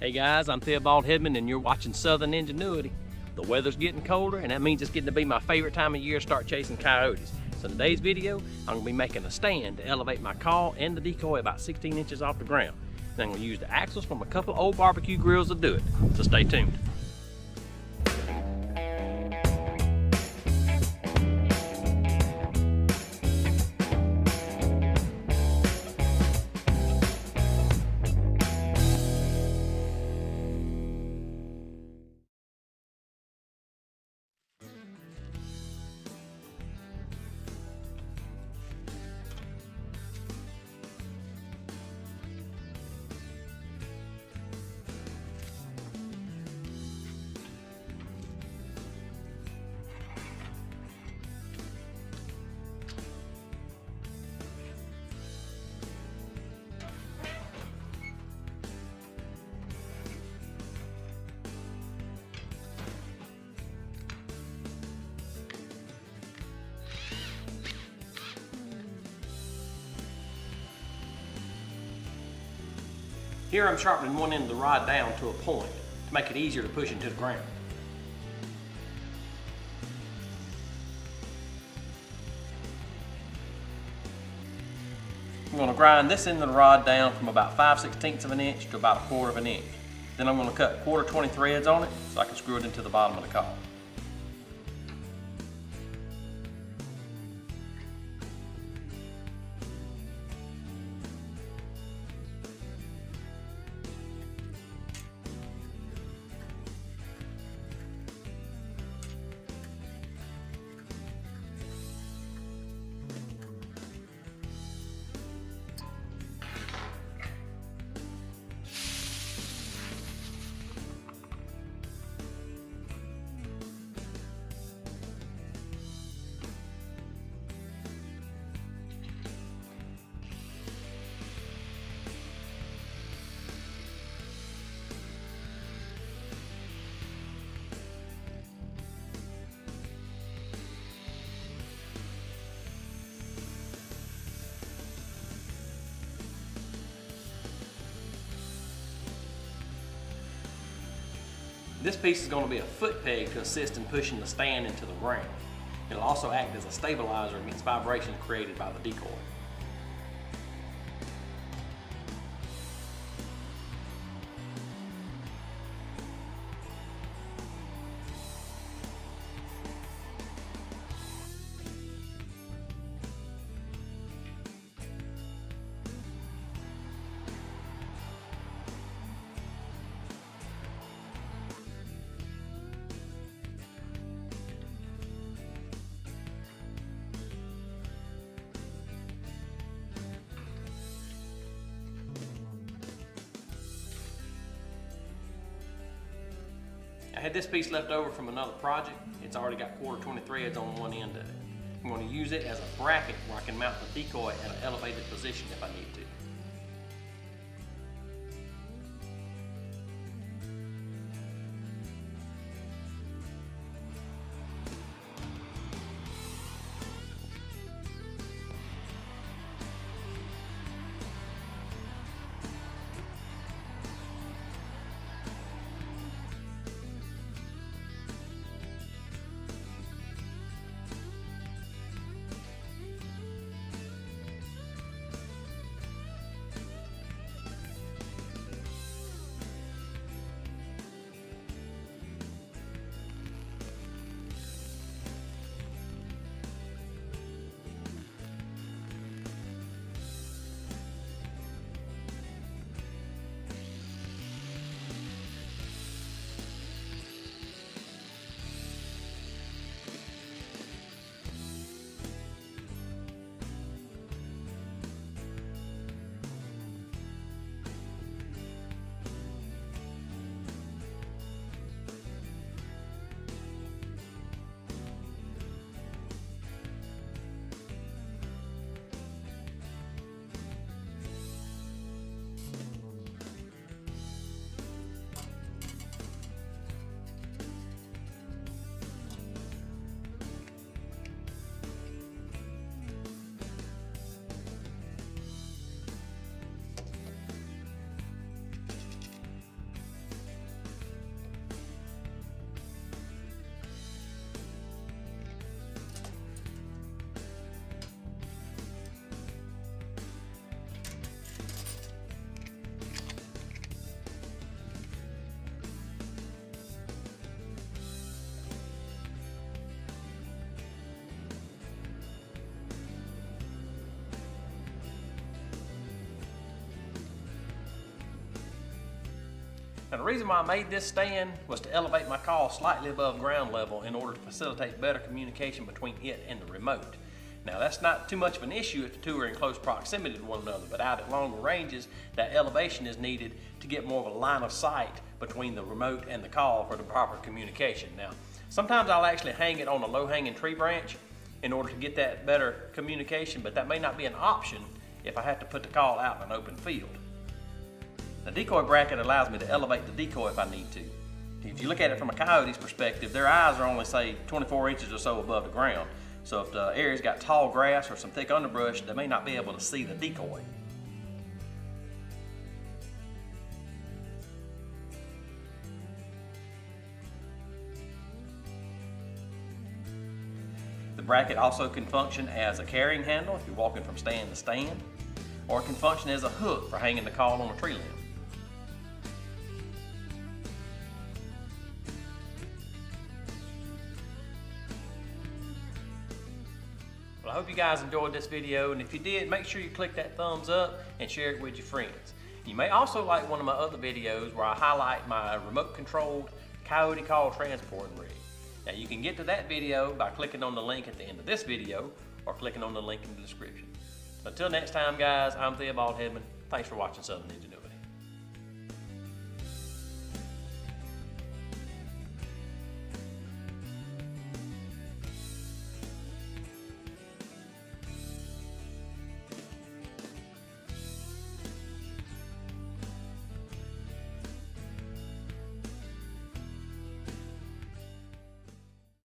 Hey guys, I'm Theobald Hedman and you're watching Southern Ingenuity. The weather's getting colder and that means it's getting to be my favorite time of year to start chasing coyotes. So in today's video, I'm going to be making a stand to elevate my call and the decoy about 16 inches off the ground. And I'm going to use the axles from a couple old barbecue grills to do it, so stay tuned. Here I'm sharpening one end of the rod down to a point to make it easier to push into the ground. I'm going to grind this end of the rod down from about 5/16 of an inch to about 1/4 of an inch. Then I'm going to cut 1/4 threads on it so I can screw it into the bottom of the call. This piece is going to be a foot peg to assist in pushing the stand into the ground. It'll also act as a stabilizer against vibrations created by the decoy. I had this piece left over from another project. It's already got 1/4 threads on one end of it. I'm going to use it as a bracket where I can mount the decoy at an elevated position if I need to. Now the reason why I made this stand was to elevate my call slightly above ground level in order to facilitate better communication between it and the remote. Now that's not too much of an issue if the two are in close proximity to one another, but out at longer ranges, that elevation is needed to get more of a line of sight between the remote and the call for the proper communication. Now, sometimes I'll actually hang it on a low-hanging tree branch in order to get that better communication, but that may not be an option if I have to put the call out in an open field. The decoy bracket allows me to elevate the decoy if I need to. If you look at it from a coyote's perspective, their eyes are only, say, 24 inches or so above the ground. So if the area's got tall grass or some thick underbrush, they may not be able to see the decoy. The bracket also can function as a carrying handle if you're walking from stand to stand, or it can function as a hook for hanging the call on a tree limb. Well, I hope you guys enjoyed this video, and if you did, make sure you click that thumbs up and share it with your friends. You may also like one of my other videos where I highlight my remote controlled Coyote call transporting rig. Now you can get to that video by clicking on the link at the end of this video or clicking on the link in the description. Until next time guys, I'm Theobald Hedman. Thanks for watching Southern Ninja.